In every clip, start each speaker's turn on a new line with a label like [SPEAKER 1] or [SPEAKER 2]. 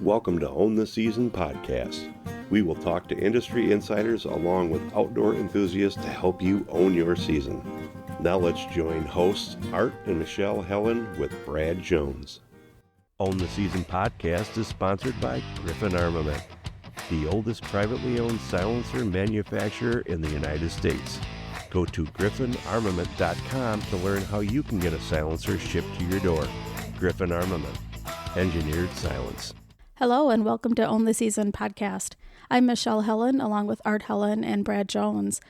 [SPEAKER 1] Welcome to Own the Season podcast. We will talk to industry insiders along with outdoor enthusiasts to help you own your season. Now let's join hosts Art and Michelle Helen with Brad Jones. Own the Season podcast is sponsored by Griffin Armament, the oldest privately owned silencer manufacturer in the United States. Go to griffinarmament.com to learn how you can get a silencer shipped to your door. Griffin Armament, engineered silence.
[SPEAKER 2] Hello and welcome to Own the Season podcast. I'm Michelle Helen along with Art Helen and Brad Jones.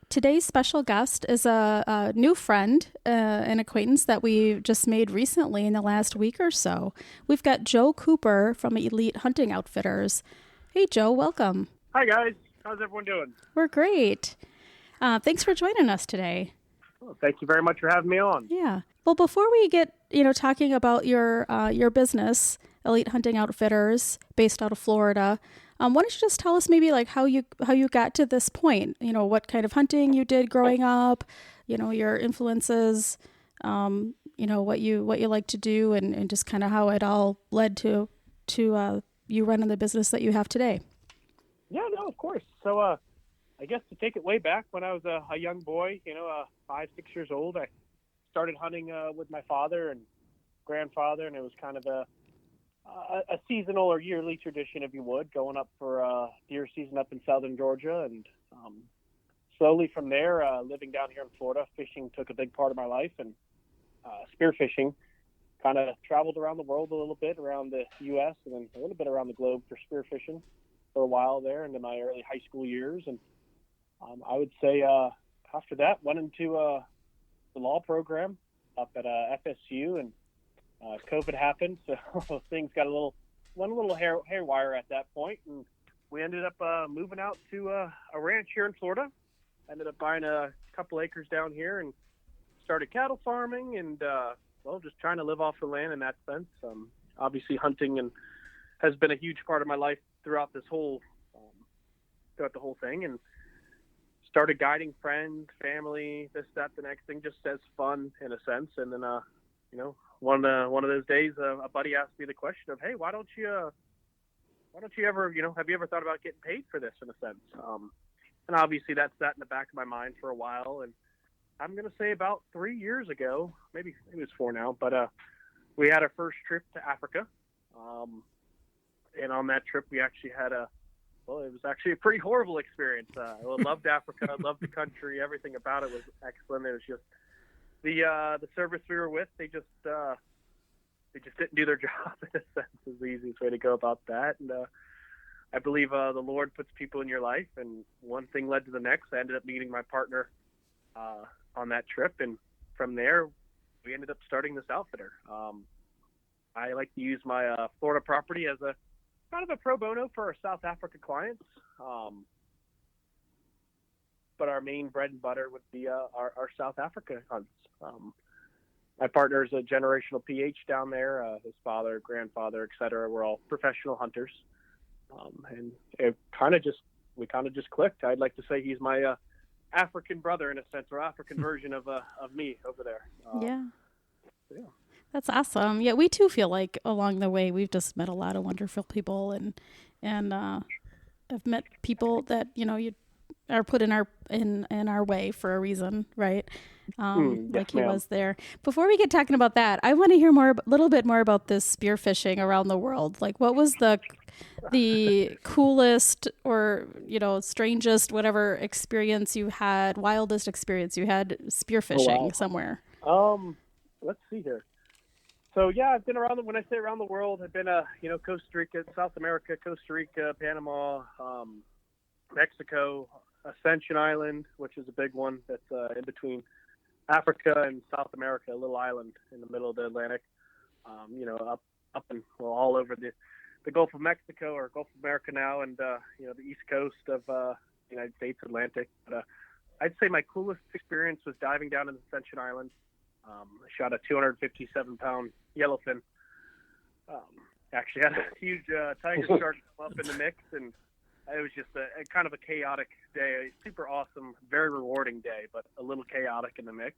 [SPEAKER 2] Today's special guest is a new friend, an acquaintance that we just made recently in the last week or so. We've got Joe Cooper from Elite Hunting Outfitters. Hey Joe, welcome.
[SPEAKER 3] Hi guys, how's everyone doing?
[SPEAKER 2] We're great. Thanks for joining us today.
[SPEAKER 3] Well, thank you very much for having me on.
[SPEAKER 2] Yeah. Well, before we get talking about your business, Elite Hunting Outfitters, based out of Florida, why don't you just tell us maybe like how you got to this point? What kind of hunting you did growing up, your influences, what you like to do, and just kind of how it all led to you running the business that you have today.
[SPEAKER 3] Yeah, no, of course. So I guess to take it way back when I was a young boy, 5, 6 years old, I started hunting with my father and grandfather, and it was kind of a seasonal or yearly tradition, if you would, going up for deer season up in southern Georgia. And slowly from there, living down here in Florida, fishing took a big part of my life, and spearfishing. Kind of traveled around the world a little bit, around the U.S. and then a little bit around the globe for spearfishing for a while there into my early high school years. And I would say after that, went into the law program up at FSU, and COVID happened, so things went a little haywire at that point, and we ended up moving out to a ranch here in Florida. Ended up buying a couple acres down here and started cattle farming and just trying to live off the land in that sense. Obviously, hunting has been a huge part of my life throughout the whole thing, and started guiding friends, family, this, that, the next thing, just as fun in a sense. And then, one of those days, a buddy asked me the question of, hey, why don't you ever, have you ever thought about getting paid for this in a sense? And obviously that sat in the back of my mind for a while. And I'm going to say about 3 years ago, maybe it was 4 now, but we had our first trip to Africa. And on that trip, we actually had it was actually a pretty horrible experience. I loved Africa, loved the country, everything about it was excellent. It was just the service we were with, they just didn't do their job in a sense, is the easiest way to go about that. And I believe the Lord puts people in your life, and one thing led to the next. I ended up meeting my partner on that trip, and from there we ended up starting this outfitter. I like to use my Florida property as a kind of a pro bono for our South Africa clients. But our main bread and butter would be our South Africa hunts. My partner is a generational PH down there. His father, grandfather, etc. We're all professional hunters. And we kind of just clicked. I'd like to say he's my African brother in a sense, or African version of me over there.
[SPEAKER 2] Yeah.
[SPEAKER 3] Yeah.
[SPEAKER 2] That's awesome. Yeah, we too feel like along the way we've just met a lot of wonderful people, and have met people that you are put in our way for a reason, right? Like he was there. Before we get talking about that, I want to hear a little bit more about this spearfishing around the world. Like, what was the coolest or strangest whatever experience you had, wildest experience you had spearfishing somewhere?
[SPEAKER 3] Let's see here. So yeah, I've been around. When I say around the world, I've been Costa Rica, South America, Costa Rica, Panama, Mexico, Ascension Island, which is a big one that's in between Africa and South America, a little island in the middle of the Atlantic. Up and all over the Gulf of Mexico, or Gulf of America now, and the East Coast of the United States Atlantic. But I'd say my coolest experience was diving down in Ascension Island. I shot a 257-pound yellowfin. Actually had a huge tiger shark come up in the mix, and it was just a kind of a chaotic day. A super awesome, very rewarding day, but a little chaotic in the mix,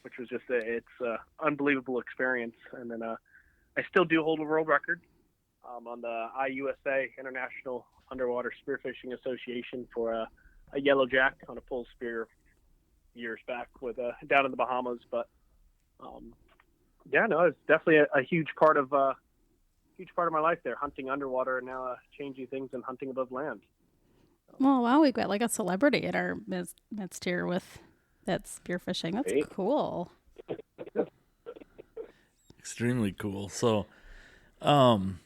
[SPEAKER 3] which was just it's an unbelievable experience. And then I still do hold a world record on the IUSA, International Underwater Spearfishing Association, for a yellowjack on a pull spear years back with down in the Bahamas. But it's definitely a huge part of my life there, hunting underwater and now changing things and hunting above land.
[SPEAKER 2] Oh, wow. We've got like a celebrity in our midst here with that spearfishing. That's
[SPEAKER 3] Great.
[SPEAKER 2] cool.
[SPEAKER 4] Extremely cool. So, so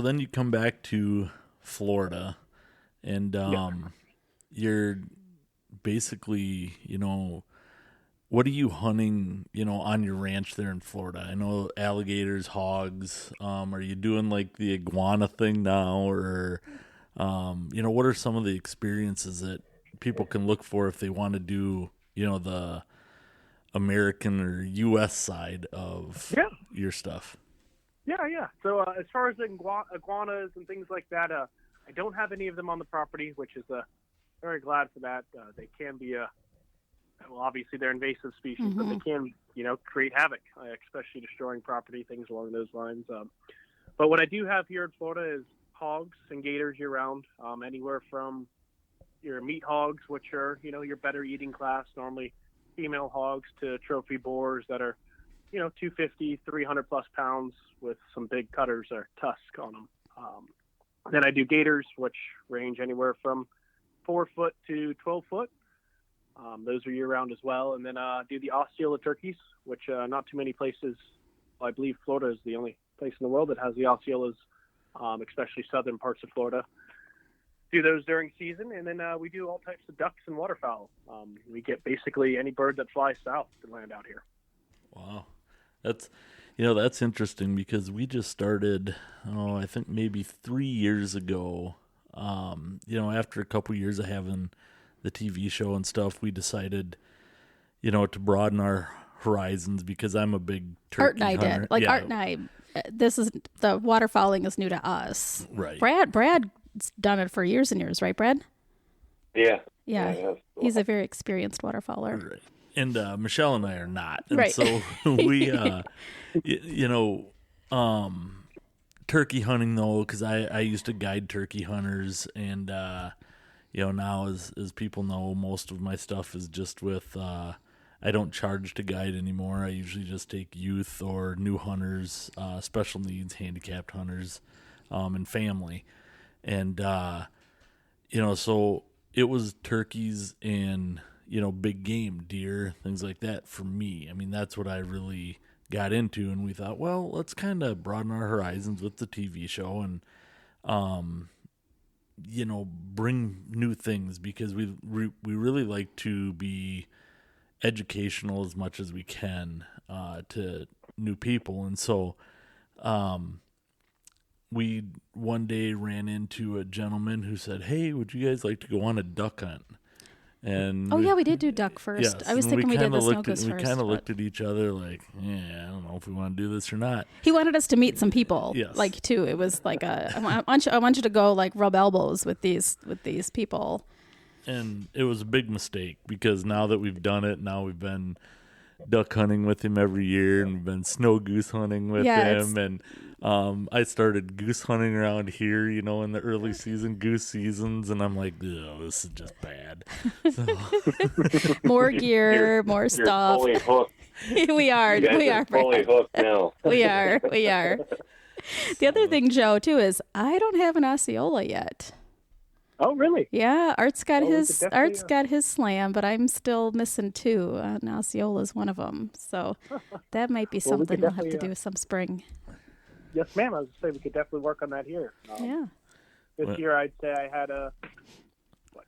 [SPEAKER 4] then you come back to Florida and you're basically, what are you hunting, on your ranch there in Florida? I know alligators, hogs. Are you doing like the iguana thing now, or, what are some of the experiences that people can look for if they want to do, the American or U.S. side of your stuff?
[SPEAKER 3] Yeah. So as far as iguanas and things like that, I don't have any of them on the property, which is very glad for that. They can be obviously they're invasive species, but they can, create havoc, especially destroying property, things along those lines. But what I do have here in Florida is hogs and gators year round, anywhere from your meat hogs, which are, your better eating class, normally female hogs, to trophy boars that are, 250, 300 plus pounds with some big cutters or tusk on them. Then I do gators, which range anywhere from 4 foot to 12 foot. Those are year round as well. And then do the Osceola turkeys, which not too many places, I believe Florida is the only place in the world that has the Osceolas, especially southern parts of Florida. Do those during season. And then we do all types of ducks and waterfowl. We get basically any bird that flies south to land out here.
[SPEAKER 4] Wow. That's interesting because we just started, I think maybe 3 years ago, after a couple years of having the TV show and stuff, we decided, to broaden our horizons because I'm a big turkey
[SPEAKER 2] Art and I
[SPEAKER 4] hunter.
[SPEAKER 2] did. Art and I, the waterfowling is new to us.
[SPEAKER 4] Right.
[SPEAKER 2] Brad's done it for years and years, right, Brad?
[SPEAKER 1] Yeah.
[SPEAKER 2] Yeah. He's a very experienced waterfowler.
[SPEAKER 4] Right. And Michelle and I are not. And
[SPEAKER 2] right.
[SPEAKER 4] so we, turkey hunting, though, because I used to guide turkey hunters. And, now as people know, most of my stuff is just with, I don't charge to guide anymore. I usually just take youth or new hunters, special needs, handicapped hunters, and family. And, so it was turkeys and, big game, deer, things like that for me. I mean, that's what I really got into. And we thought, well, let's kind of broaden our horizons with the TV show and, bring new things because we really like to be educational as much as we can to new people. And so we one day ran into a gentleman who said, hey, would you guys like to go on a duck hunt? And
[SPEAKER 2] we did do duck first.
[SPEAKER 4] Yes,
[SPEAKER 2] I was thinking we did the snow goose
[SPEAKER 4] We
[SPEAKER 2] first.
[SPEAKER 4] kind of looked at each other like, I don't know if we want to do this or not.
[SPEAKER 2] He wanted us to meet some people,
[SPEAKER 4] yes.
[SPEAKER 2] too. It was like I want you to go rub elbows with these people.
[SPEAKER 4] And it was a big mistake because now that we've done it, now we've been duck hunting with him every year and we've been snow goose hunting with him. And I started goose hunting around here, in the early goose seasons. And I'm like, oh, this is just bad. So.
[SPEAKER 2] More gear, more stuff.
[SPEAKER 1] You're fully hooked.
[SPEAKER 2] we are.
[SPEAKER 1] Fully hooked now.
[SPEAKER 2] We are. The other thing, Joe, too, is I don't have an Osceola yet.
[SPEAKER 3] Oh, really?
[SPEAKER 2] Yeah, Art's got his
[SPEAKER 3] got
[SPEAKER 2] slam, but I'm still missing 2. And Osceola's one of them. So that might be something we'll have to do some spring.
[SPEAKER 3] Yes, ma'am. I was going to say we could definitely work on that here. This year, I'd say I had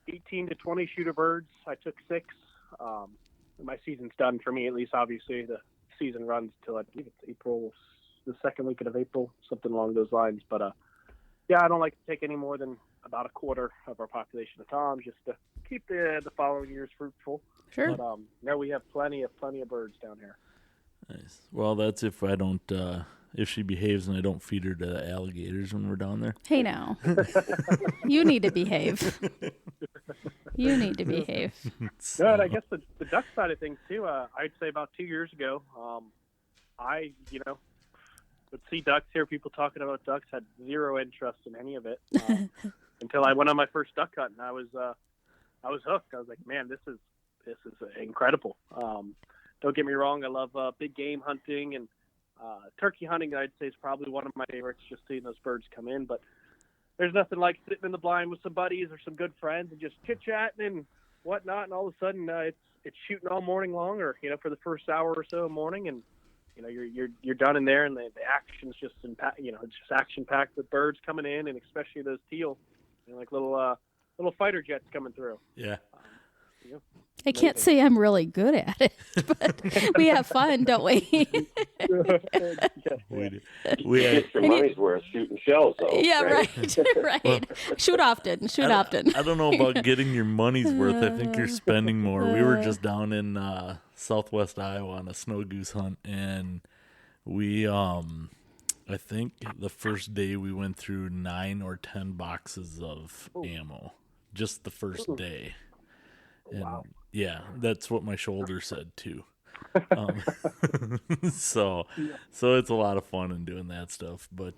[SPEAKER 3] 18 to 20 shooter birds. I took 6. My season's done for me, at least. Obviously, the season runs till I believe it's April, the second weekend of April, something along those lines. But I don't like to take any more than about a quarter of our population of toms, just to keep the following years fruitful.
[SPEAKER 2] Sure.
[SPEAKER 3] But now we have plenty of birds down here.
[SPEAKER 4] Nice. Well, that's if I don't. If she behaves and I don't feed her to alligators when we're down there.
[SPEAKER 2] Hey, now. You need to behave. You need to behave.
[SPEAKER 3] So. No, and I guess the duck side of things, too, I'd say about 2 years ago, I would see ducks, hear people talking about ducks, had zero interest in any of it until I went on my first duck hunt, and I was hooked. I was like, man, this is incredible. Don't get me wrong, I love big game hunting, and turkey hunting, I'd say, is probably one of my favorites, just seeing those birds come in. But there's nothing like sitting in the blind with some buddies or some good friends and just chit-chatting and whatnot, and all of a sudden it's shooting all morning long, or for the first hour or so of morning, and you're done in there, and the action's just it's just action-packed with birds coming in, and especially those teal, like little fighter jets coming through.
[SPEAKER 4] Yeah.
[SPEAKER 2] I can't say I'm really good at it, but we have fun, don't we?
[SPEAKER 1] We get your money's worth shooting shells, though.
[SPEAKER 2] Yeah, right. Well, shoot often.
[SPEAKER 4] I don't know about getting your money's worth. I think you're spending more. We were just down in southwest Iowa on a snow goose hunt, and we, I think the first day we went through 9 or 10 boxes of ammo, just the first day. And
[SPEAKER 3] wow.
[SPEAKER 4] Yeah, that's what my shoulder said too. So it's a lot of fun in doing that stuff. But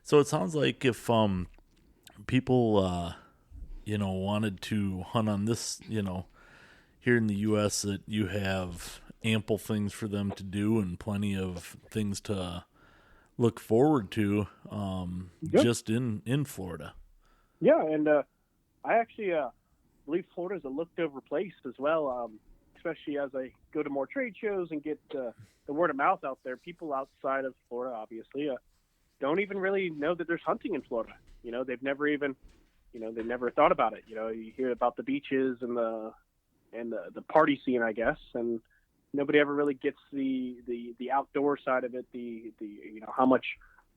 [SPEAKER 4] so it sounds like if people wanted to hunt on this, here in the U.S., that you have ample things for them to do and plenty of things to look forward to, just in Florida.
[SPEAKER 3] Yeah, and I actually believe Florida is a looked-over place as well, especially as I go to more trade shows and get the word of mouth out there. People outside of Florida, obviously, don't even really know that there's hunting in Florida. They've never even, they've never thought about it. You hear about the beaches and the party scene, I guess, and nobody ever really gets the outdoor side of it. The how much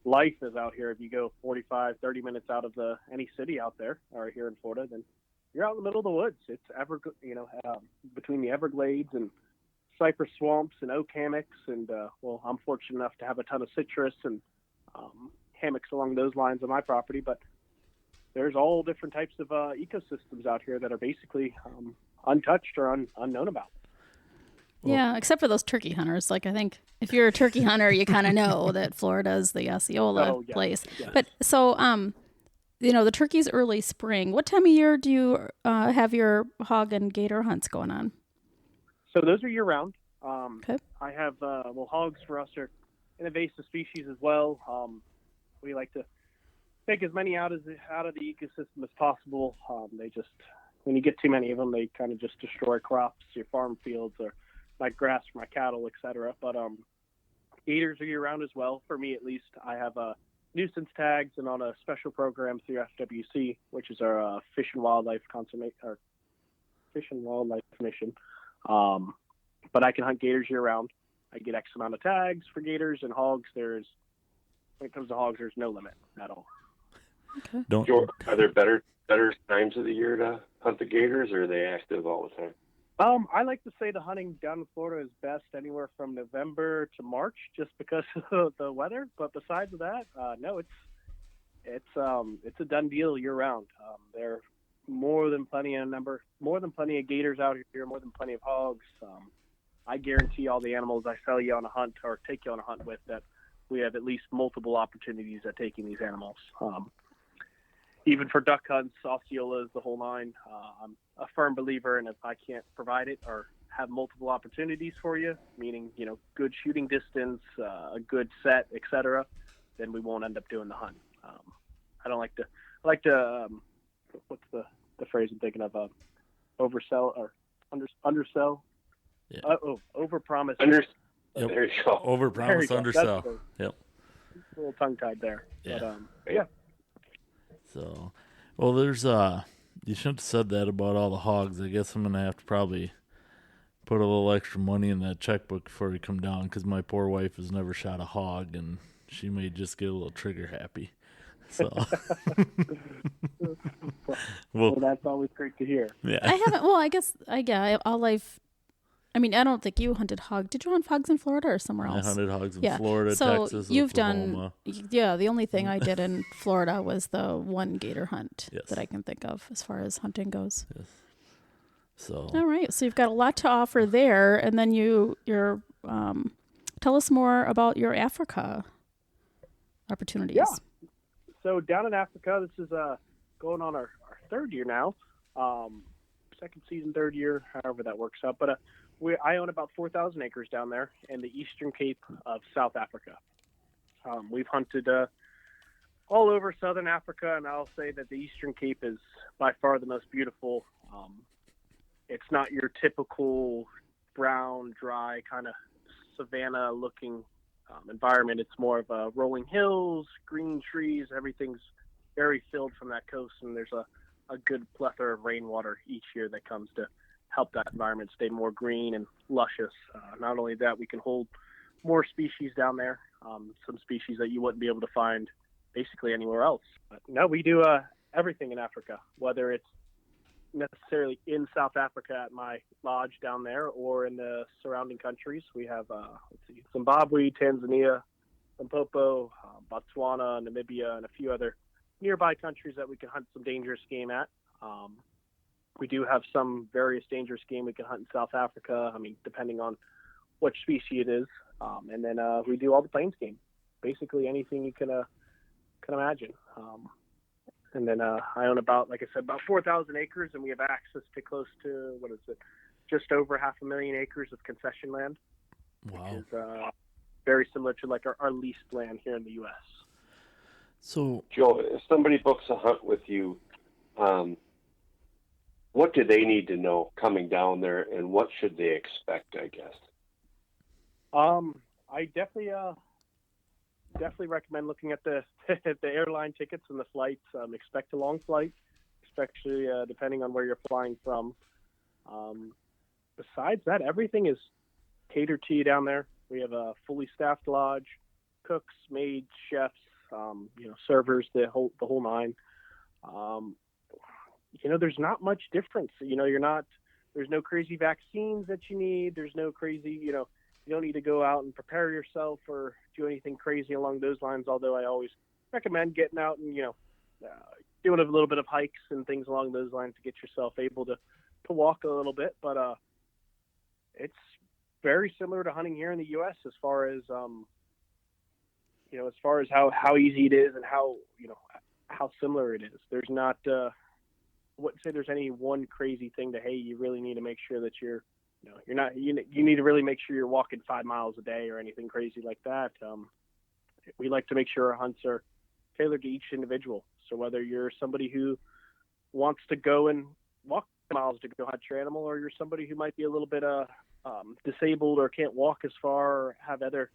[SPEAKER 3] life is out here. If you go 45, 30 minutes out of any city out there or here in Florida, then you're out in the middle of the woods. It's between the Everglades and cypress swamps and oak hammocks, and I'm fortunate enough to have a ton of citrus and hammocks along those lines on my property. But there's all different types of ecosystems out here that are basically untouched or unknown about.
[SPEAKER 2] Yeah, except for those turkey hunters. Like, I think if you're a turkey hunter, you kind of know that Florida is the Osceola place. Yeah. But so, the turkey's early spring. What time of year do you have your hog and gator hunts going on?
[SPEAKER 3] So those are year round.
[SPEAKER 2] Okay.
[SPEAKER 3] I have hogs for us are an invasive species as well. We like to take as many out of the ecosystem as possible. They just, when you get too many of them, they kind of just destroy crops, your farm fields, or my grass for my cattle, etc. But gators are year round as well. For me, at least, I have nuisance tags and on a special program through FWC, which is our Fish and Wildlife Mission. But I can hunt gators year round. I get X amount of tags for gators, and hogs. When it comes to hogs, there's no limit at all.
[SPEAKER 2] Okay.
[SPEAKER 1] Are there better times of the year to hunt the gators, or are they active all the time?
[SPEAKER 3] I like to say the hunting down in Florida is best anywhere from November to March, just because of the weather. But besides that, no, it's a done deal year round. There are more than plenty of gators out here, more than plenty of hogs. I guarantee all the animals I sell you on a hunt or take you on a hunt with that we have at least multiple opportunities at taking these animals. Even for duck hunts, Osceolas, the whole nine. I'm a firm believer, and if I can't provide it or have multiple opportunities for you, meaning good shooting distance, a good set, etc., then we won't end up doing the hunt. I don't like to. What's the phrase I'm thinking of? Oversell or undersell.
[SPEAKER 4] Yeah.
[SPEAKER 3] Overpromise.
[SPEAKER 4] Yep.
[SPEAKER 1] There you go.
[SPEAKER 4] Overpromise, undersell. Yep.
[SPEAKER 3] A little tongue tied there.
[SPEAKER 4] Yeah.
[SPEAKER 3] But, yeah.
[SPEAKER 4] So, well, there's you shouldn't have said that about all the hogs. I guess I'm gonna have to probably put a little extra money in that checkbook before we come down, because my poor wife has never shot a hog, and she may just get a little trigger happy. So,
[SPEAKER 3] well, that's always great to hear.
[SPEAKER 4] Yeah,
[SPEAKER 2] I haven't. Well, I guess all I've. I mean, I don't think you hunted hog. Did you hunt hogs in Florida or somewhere else?
[SPEAKER 4] I hunted hogs in Florida,
[SPEAKER 2] so
[SPEAKER 4] Texas,
[SPEAKER 2] you've
[SPEAKER 4] Oklahoma.
[SPEAKER 2] The only thing I did in Florida was the one gator hunt
[SPEAKER 4] Yes.
[SPEAKER 2] that I can think of as far as hunting goes.
[SPEAKER 4] Yes. So.
[SPEAKER 2] All right. So you've got a lot to offer there, and then you're tell us more about your Africa opportunities?
[SPEAKER 3] Yeah. So down in Africa, this is going on our third year now. Second season, third year, however that works out. But I own about 4,000 acres down there in the Eastern Cape of South Africa. We've hunted all over Southern Africa, and I'll say that the Eastern Cape is by far the most beautiful. It's not your typical brown, dry, kind of savanna-looking environment. It's more of rolling hills, green trees. Everything's very filled from that coast, and there's a good plethora of rainwater each year that comes to help that environment stay more green and luscious. Not only that, we can hold more species down there, some species that you wouldn't be able to find basically anywhere else. But no, we do everything in Africa, whether it's necessarily in South Africa at my lodge down there or in the surrounding countries. We have Zimbabwe, Tanzania, Limpopo, Botswana, Namibia, and a few other nearby countries that we can hunt some dangerous game at. We do have some various dangerous game we can hunt in South Africa, depending on which species it is. And then we do all the plains game, basically anything you can imagine. And then I own about 4,000 acres, and we have access to close to, just over 500,000 acres of concession land.
[SPEAKER 4] Wow.
[SPEAKER 3] Which is very similar to like our leased land here in the U.S.
[SPEAKER 4] So,
[SPEAKER 1] Joe, if somebody books a hunt with you, what do they need to know coming down there, and what should they expect, I guess?
[SPEAKER 3] I definitely recommend looking at the the airline tickets and the flights. Expect a long flight, especially depending on where you're flying from. Besides that, everything is catered to you down there. We have a fully staffed lodge, cooks, maids, chefs, servers, the whole nine. There's not much difference. There's no crazy vaccines that you need. There's no crazy, you don't need to go out and prepare yourself or do anything crazy along those lines. Although I always recommend getting out and, doing a little bit of hikes and things along those lines to get yourself able to walk a little bit. But it's very similar to hunting here in the U.S. as far as how easy it is and how similar it is. There's not, I wouldn't say there's any one crazy thing that, hey, you really need to make sure that you need to really make sure you're walking 5 miles a day or anything crazy like that. We like to make sure our hunts are tailored to each individual. So whether you're somebody who wants to go and walk miles to go hunt your animal, or you're somebody who might be a little bit disabled or can't walk as far or have other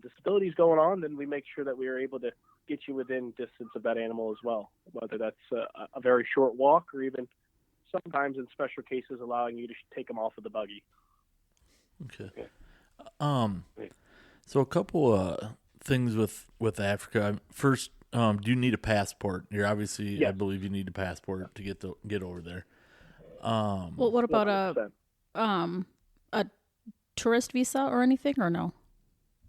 [SPEAKER 3] disabilities going on, then we make sure that we are able to get you within distance of that animal as well, whether that's a very short walk or even sometimes in special cases allowing you to take them off of the buggy.
[SPEAKER 4] Okay. So a couple things with Africa. First, do you need a passport? You're obviously, yes. I believe you need a passport to get over there.
[SPEAKER 2] Well, what about 100%. a tourist visa or anything, or no?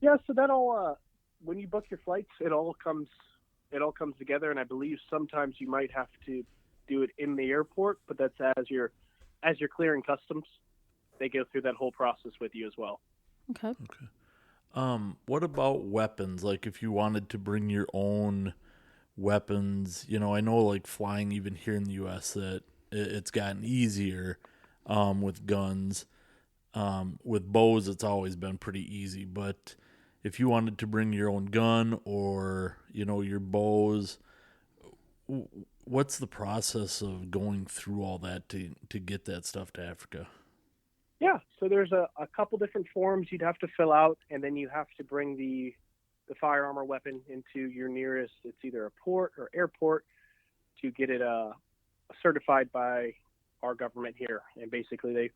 [SPEAKER 3] Yeah, so that all when you book your flights, it all comes together, and I believe sometimes you might have to do it in the airport, but that's as you're clearing customs, they go through that whole process with you as well.
[SPEAKER 2] Okay.
[SPEAKER 4] What about weapons? Like if you wanted to bring your own weapons, I know like flying even here in the U.S. that it's gotten easier with guns. With bows, it's always been pretty easy, but if you wanted to bring your own gun or, your bows, what's the process of going through all that to get that stuff to Africa?
[SPEAKER 3] Yeah, so there's a couple different forms you'd have to fill out, and then you have to bring the firearm or weapon into your nearest, it's either a port or airport, to get it certified by our government here. And basically they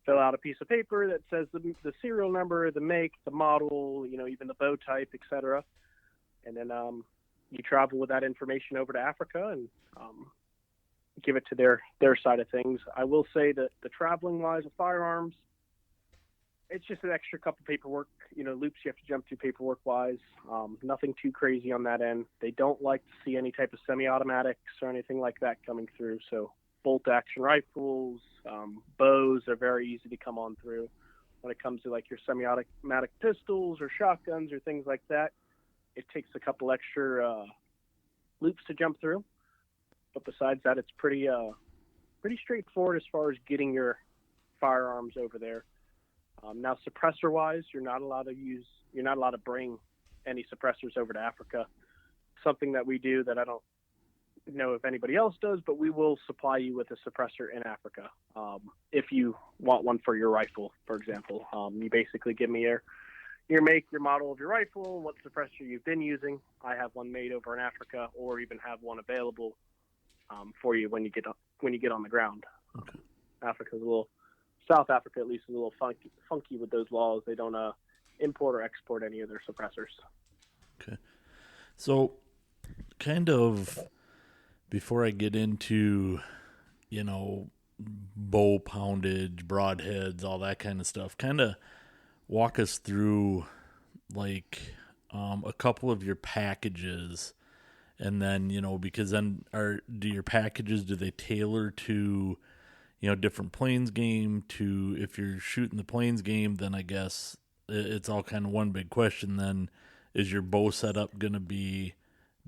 [SPEAKER 3] fill out a piece of paper that says the serial number, the make, the model, even the bow type, etc. And then you travel with that information over to Africa and give it to their side of things. I will say that the traveling wise of firearms, it's just an extra couple paperwork, loops you have to jump through paperwork wise. Nothing too crazy on that end. They don't like to see any type of semi-automatics or anything like that coming through. So bolt action rifles, bows are very easy to come on through. When it comes to like your semi-automatic pistols or shotguns or things like that, it takes a couple extra loops to jump through. But besides that, it's pretty straightforward as far as getting your firearms over there. Now, suppressor-wise, you're not allowed to bring any suppressors over to Africa. Something that we do that I don't know if anybody else does, but we will supply you with a suppressor in Africa. If you want one for your rifle, for example, you basically give me your make, your model of your rifle, what suppressor you've been using. I have one made over in Africa, or even have one available for you when you get on the ground.
[SPEAKER 4] Okay.
[SPEAKER 3] South Africa at least is a little funky with those laws. They don't import or export any of their suppressors.
[SPEAKER 4] Okay. So, kind of before I get into, bow poundage, broadheads, all that kind of stuff, kind of walk us through like a couple of your packages, and then because then do your packages, do they tailor to different plains game? To if you're shooting the plains game, then I guess it's all kind of one big question. Then is your bow setup going to be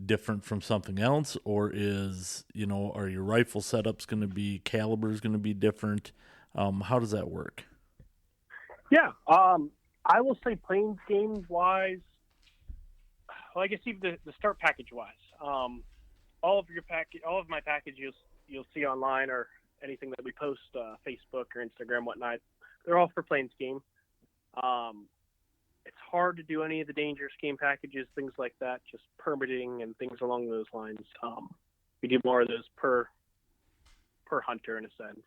[SPEAKER 4] different from something else, or are your rifle setups going to be, calibers going to be different? How does that work?
[SPEAKER 3] Yeah, I will say plains game wise. Well, I guess even the start package wise, all of my packages you'll see online or anything that we post, Facebook or Instagram, whatnot, they're all for plains game. It's hard to do any of the dangerous game packages, things like that, just permitting and things along those lines. We do more of those per hunter in a sense.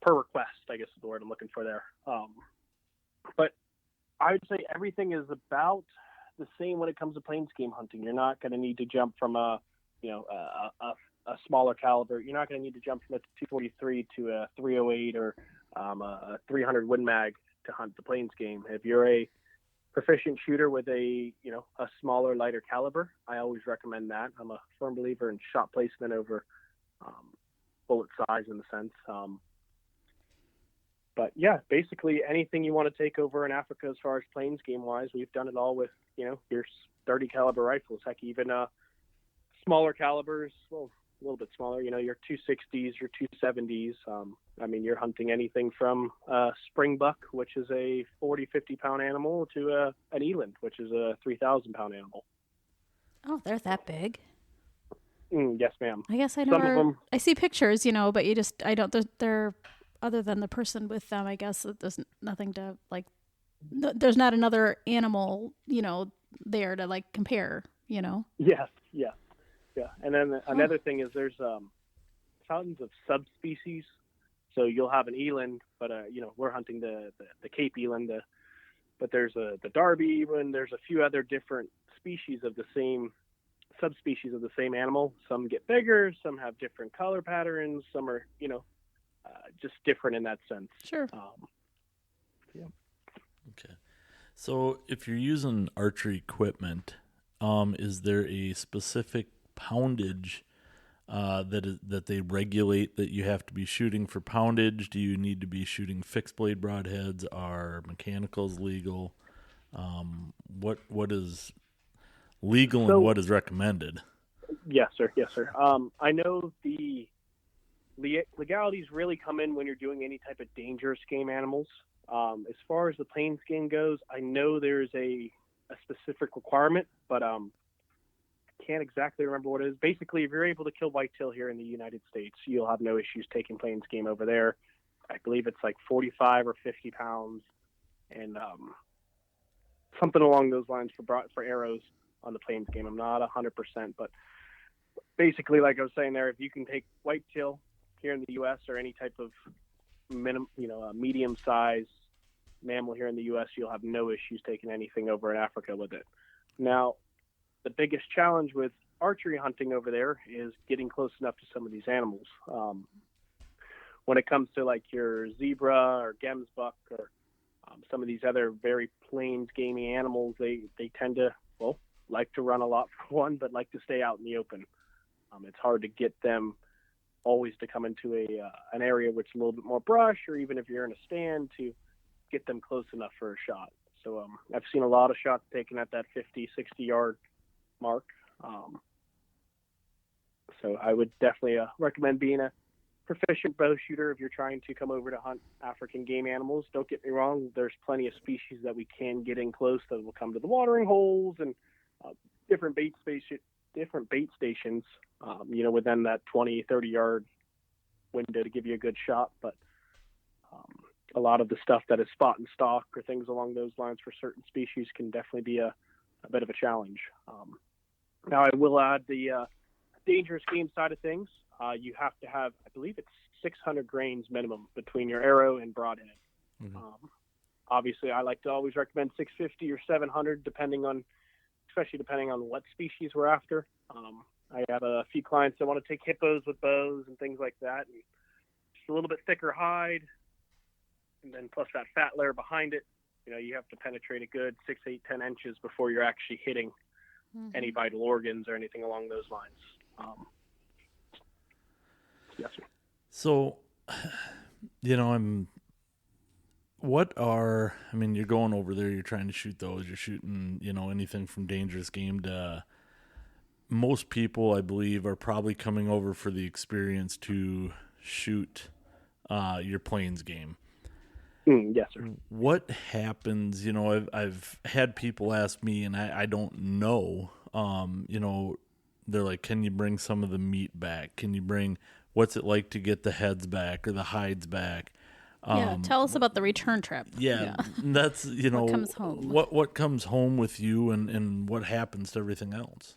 [SPEAKER 3] Per request, I guess is the word I'm looking for there. But I would say everything is about the same when it comes to plains game hunting. You're not going to need to jump from a smaller caliber. You're not going to need to jump from a 243 to a 308 or a 300 Win Mag to hunt the plains game. If you're a proficient shooter with a smaller, lighter caliber, I always recommend that. I'm a firm believer in shot placement over bullet size in the sense. But yeah, basically anything you want to take over in Africa as far as plains game wise, we've done it all with your 30 caliber rifles. Heck, even smaller calibers, well, a little bit smaller, your 260s, your 270s. You're hunting anything from a springbuck, which is a 40-50 pound animal, to an eland, which is a 3,000 pound animal.
[SPEAKER 2] Oh, they're that big.
[SPEAKER 3] Yes, ma'am.
[SPEAKER 2] I guess I
[SPEAKER 3] Some of
[SPEAKER 2] never.
[SPEAKER 3] them,
[SPEAKER 2] I see pictures, but I don't. They're other than the person with them. I guess there's nothing to like. There's not another animal, there to like compare.
[SPEAKER 3] Yes. Yeah. And then another thing is there's tons of subspecies. So you'll have an eland, but we're hunting the Cape eland. But there's the Derby eland. There's a few other different species of the same subspecies of the same animal. Some get bigger, some have different color patterns, some are just different in that sense.
[SPEAKER 2] Sure.
[SPEAKER 3] Yeah.
[SPEAKER 4] Okay. So if you're using archery equipment, is there a specific poundage that they regulate that you have to be shooting for poundage? Do you need to be shooting fixed blade broadheads? Are mechanicals legal? What is legal and what is recommended?
[SPEAKER 3] Yes, sir. I know the legalities really come in when you're doing any type of dangerous game animals. As far as the plains game goes, I know there's a specific requirement, but can't exactly remember what it is. Basically, if you're able to kill whitetail here in the United States, you'll have no issues taking plains game over there. I believe it's like 45 or 50 pounds, and something along those lines for arrows on the plains game. I'm not 100%, but basically, like I was saying there, if you can take whitetail here in the U.S. or any type of medium-sized mammal here in the U.S., you'll have no issues taking anything over in Africa with it. Now, the biggest challenge with archery hunting over there is getting close enough to some of these animals. When it comes to like your zebra or gemsbuck or some of these other very plains gamey animals, they tend to, like to run a lot for one, but like to stay out in the open. It's hard to get them always to come into an area which is a little bit more brush, or even if you're in a stand, to get them close enough for a shot. So I've seen a lot of shots taken at that 50, 60-yard mark. So I would definitely recommend being a proficient bow shooter if you're trying to come over to hunt African game animals. Don't get me wrong, there's plenty of species that we can get in close that will come to the watering holes and different bait stations, within that 20, 30-yard window to give you a good shot. But a lot of the stuff that is spot and stalk or things along those lines for certain species can definitely be a bit of a challenge. Now, I will add the dangerous game side of things. You have to have, I believe it's 600 grains minimum between your arrow and broadhead. Mm-hmm. Obviously, I like to always recommend 650 or 700, especially depending on what species we're after. I have a few clients that want to take hippos with bows and things like that. And just a little bit thicker hide, and then plus that fat layer behind it. You have to penetrate a good 6, 8, 10 inches before you're actually hitting any vital organs or anything along those lines. Yes, sir.
[SPEAKER 4] So, you're going over there, you're trying to shoot those, you're shooting, anything from dangerous game to, most people, I believe, are probably coming over for the experience to shoot your plains game.
[SPEAKER 3] Yes, sir.
[SPEAKER 4] What happens, I've had people ask me, and I don't know, they're like, can you bring some of the meat back? What's it like to get the heads back or the hides back?
[SPEAKER 2] Tell us about the return trip.
[SPEAKER 4] Yeah. That's,
[SPEAKER 2] what comes home.
[SPEAKER 4] What comes home with you and what happens to everything else?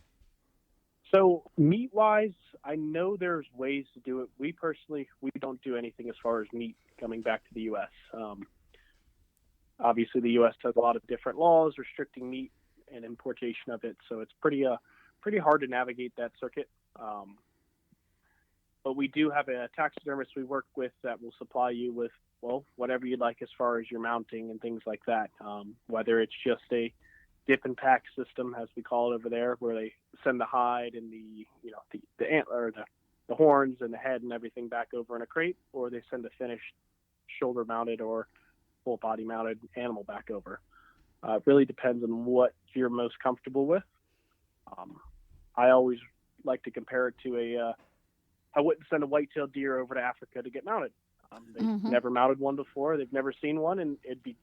[SPEAKER 3] So meat-wise, I know there's ways to do it. We don't do anything as far as meat coming back to the U.S. Obviously, the U.S. has a lot of different laws restricting meat and importation of it, so it's pretty hard to navigate that circuit. But we do have a taxidermist we work with that will supply you with, whatever you'd like as far as your mounting and things like that. Whether it's just a dip and pack system, as we call it over there, where they send the hide and the antler, the horns and the head and everything back over in a crate, or they send a finished shoulder mounted or full body mounted animal back over. It really depends on what you're most comfortable with. I always like to compare it to I wouldn't send a white-tailed deer over to Africa to get mounted. They've never mounted one before. They've never seen one, and it'd be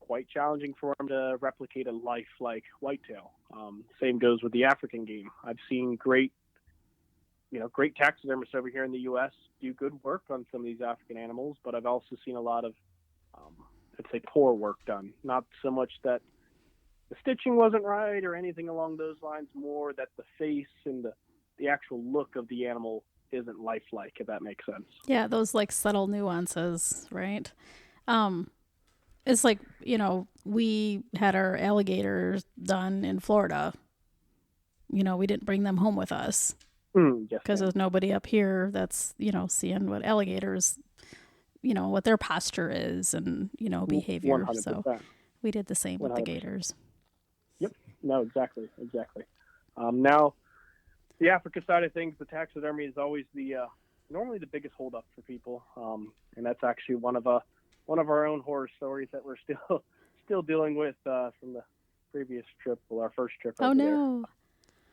[SPEAKER 3] quite challenging for them to replicate a life like whitetail. Same goes with the African game. I've seen great taxidermists over here in the U.S. do good work on some of these African animals, but I've also seen a lot of, I'd say, poor work done. Not so much that the stitching wasn't right or anything along those lines, more that the face and the actual look of the animal isn't lifelike, if that makes sense.
[SPEAKER 2] Yeah, those subtle nuances, right? It's like, we had our alligators done in Florida. We didn't bring them home with us because there's nobody up here that's, seeing what alligators, what their posture is and, behavior.
[SPEAKER 3] 100%.
[SPEAKER 2] So we did the same 100%. With the gators.
[SPEAKER 3] Yep. No, exactly. Now, the Africa side of things, the taxidermy is always normally the biggest holdup for people, and that's actually one of our own horror stories that we're still dealing with from the previous trip, our first trip.
[SPEAKER 2] Oh no!
[SPEAKER 3] There.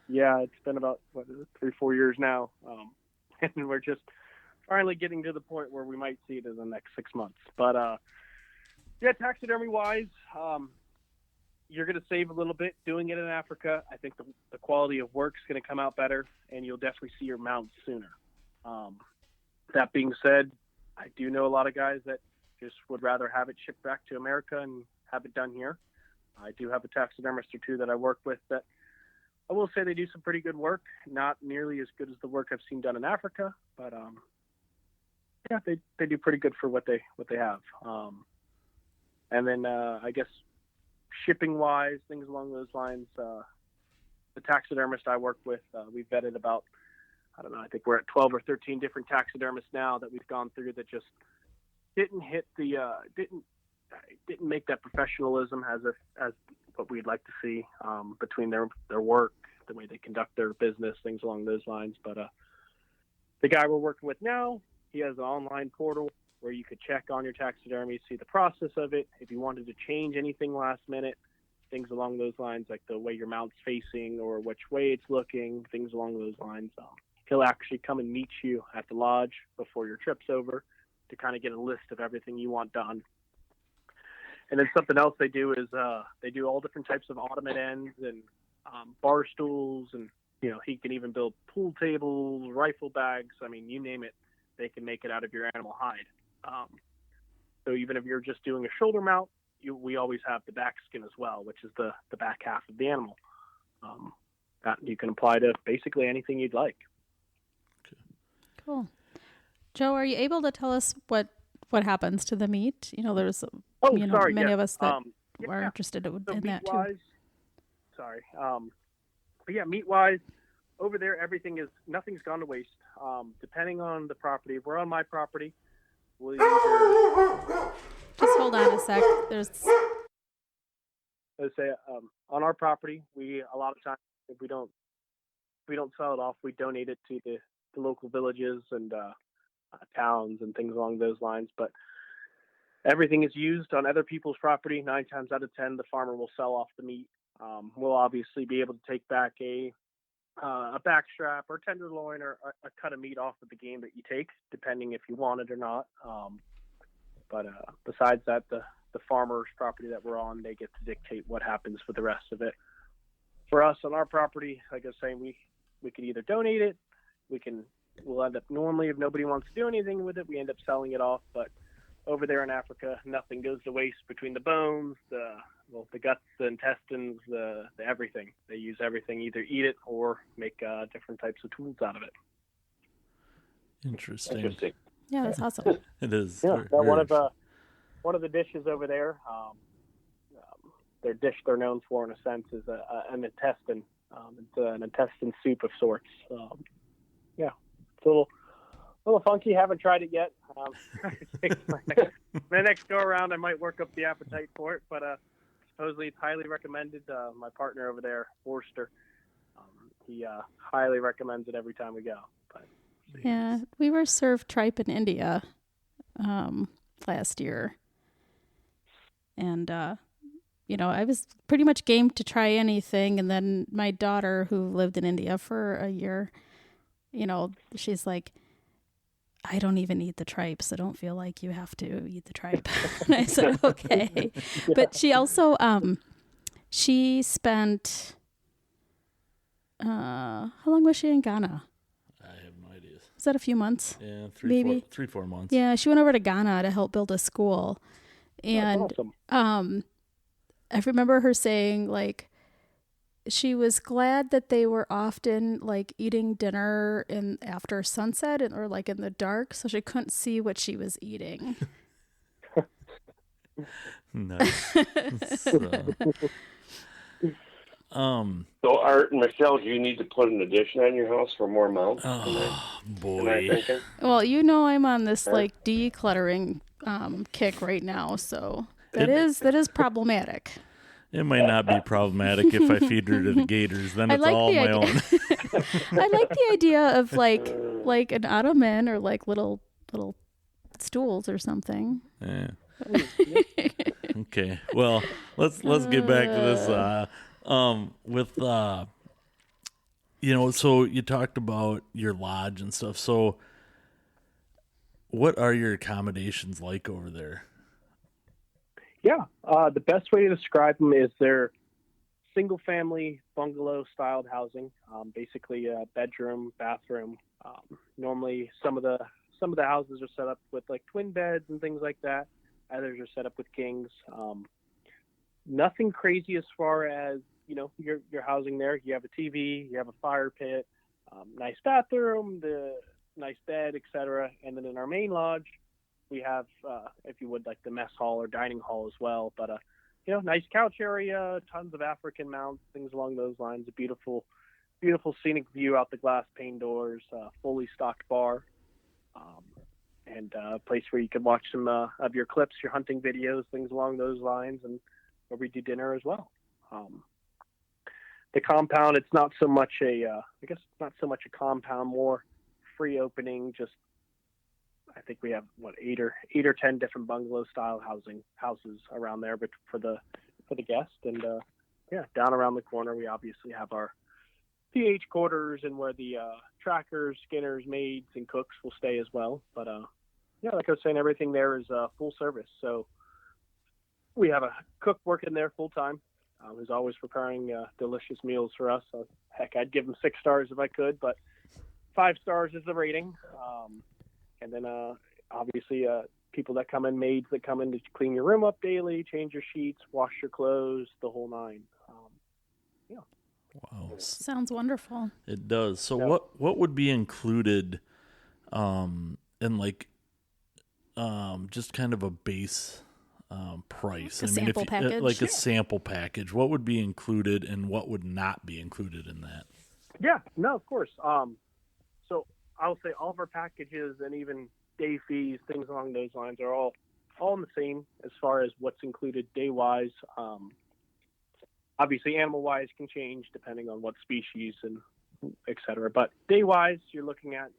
[SPEAKER 3] Yeah, it's been about 3-4 years now, and we're just finally getting to the point where we might see it in the next 6 months. But taxidermy wise, you're going to save a little bit doing it in Africa. I think the quality of work's going to come out better, and you'll definitely see your mounts sooner. That being said, I do know a lot of guys that just would rather have it shipped back to America and have it done here. I do have a taxidermist or two that I work with that I will say they do some pretty good work. Not nearly as good as the work I've seen done in Africa, but they do pretty good for what they have. And then I guess shipping wise, things along those lines, the taxidermist I work with, we've vetted about, I think we're at 12 or 13 different taxidermists now that we've gone through that just didn't hit didn't make that professionalism as what we'd like to see between their work, the way they conduct their business, things along those lines. But the guy we're working with now, he has an online portal where you could check on your taxidermy, see the process of it. If you wanted to change anything last minute, things along those lines, like the way your mount's facing or which way it's looking, things along those lines. He'll actually come and meet you at the lodge before your trip's over to kind of get a list of everything you want done. And then something else they do is they do all different types of ottoman ends and bar stools, and he can even build pool tables, rifle bags. I mean, you name it, they can make it out of your animal hide. So even if you're just doing a shoulder mount, we always have the back skin as well, which is the back half of the animal. That you can apply to basically anything you'd like.
[SPEAKER 2] Cool. Joe, are you able to tell us what happens to the meat? There's many of us that are interested in that too.
[SPEAKER 3] Sorry. But yeah, meat-wise, over there, nothing's gone to waste. Depending on the property, if we're on my property, we'll either...
[SPEAKER 2] Just hold on a sec.
[SPEAKER 3] Let's say on our property, a lot of times, if we don't sell it off, we donate it to the local villages and towns and things along those lines. But everything is used on other people's property. 9 times out of 10, the farmer will sell off the meat. We'll obviously be able to take back a backstrap or tenderloin or a cut of meat off of the game that you take, depending if you want it or not. But besides that, the farmer's property that we're on, they get to dictate what happens with the rest of it. For us on our property, like I was saying, we could either donate it. We'll end up, normally, if nobody wants to do anything with it, we end up selling it off. But over there in Africa, nothing goes to waste between the bones, the guts, the intestines, the everything. They use everything, either eat it or make different types of tools out of it.
[SPEAKER 4] Interesting.
[SPEAKER 2] Yeah, that's awesome.
[SPEAKER 4] It is.
[SPEAKER 3] Yeah, one of the dishes over there, their dish they're known for in a sense is an intestine. It's an intestine soup of sorts. It's a little funky. Haven't tried it yet. My next go around, I might work up the appetite for it. But supposedly it's highly recommended. My partner over there, Forster, he highly recommends it every time we go. But
[SPEAKER 2] yeah, we were served tripe in India last year, and I was pretty much game to try anything. And then my daughter, who lived in India for a year, she's like, I don't even eat the tripe, so don't feel like you have to eat the tripe. And I said, okay. Yeah. But she also, she spent, how long was she in Ghana?
[SPEAKER 4] I have no idea.
[SPEAKER 2] Was that a few months?
[SPEAKER 4] Yeah,
[SPEAKER 2] maybe
[SPEAKER 4] 4 months.
[SPEAKER 2] Yeah, she went over to Ghana to help build a school. And
[SPEAKER 3] awesome.
[SPEAKER 2] I remember her saying, like, she was glad that they were often like eating dinner after sunset or like in the dark, so she couldn't see what she was eating.
[SPEAKER 4] Nice.
[SPEAKER 1] So Art and Michelle, do you need to put an addition on your house for more mounts?
[SPEAKER 4] Oh, boy.
[SPEAKER 2] Well, I'm on this like decluttering kick right now, so that is problematic.
[SPEAKER 4] It might not be problematic if I feed her to the gators. Then it's all my own.
[SPEAKER 2] I like the idea of like an ottoman or like little stools or something.
[SPEAKER 4] Yeah. Okay. Well, let's get back to this. So you talked about your lodge and stuff. So, what are your accommodations like over there?
[SPEAKER 3] Yeah, the best way to describe them is they're single-family bungalow-styled housing. Basically, a bedroom, bathroom. Normally, some of the houses are set up with like twin beds and things like that. Others are set up with kings. Nothing crazy as far as your housing there. You have a TV, you have a fire pit, nice bathroom, the nice bed, etc. And then in our main lodge, we have, if you would, like the mess hall or dining hall as well. But, nice couch area, tons of African mounts, things along those lines. A beautiful, beautiful scenic view out the glass pane doors, fully stocked bar, and a place where you can watch some of your clips, your hunting videos, things along those lines, and where we do dinner as well. The compound, it's not so much a compound, more free opening, just I think we have eight or 10 different bungalow style houses around there, but for the guest. And down around the corner, we obviously have our PH quarters and where the trackers, skinners, maids, and cooks will stay as well. But like I was saying, everything there is full service. So we have a cook working there full time, who's always preparing delicious meals for us. So, heck, I'd give him 6 stars if I could, but 5 stars is the rating. And then obviously people that come in, maids that come in to clean your room up daily, change your sheets, wash your clothes, the whole nine.
[SPEAKER 4] Wow.
[SPEAKER 2] Sounds wonderful.
[SPEAKER 4] It does. So what would be included in like just kind of a base price?
[SPEAKER 2] Sample package?
[SPEAKER 4] Like a sample package. What would be included and what would not be included in that?
[SPEAKER 3] Yeah, no, of course. So I'll say all of our packages and even day fees, things along those lines are all in the same as far as what's included day-wise. Obviously, animal-wise can change depending on what species and et cetera. But day-wise, you're looking at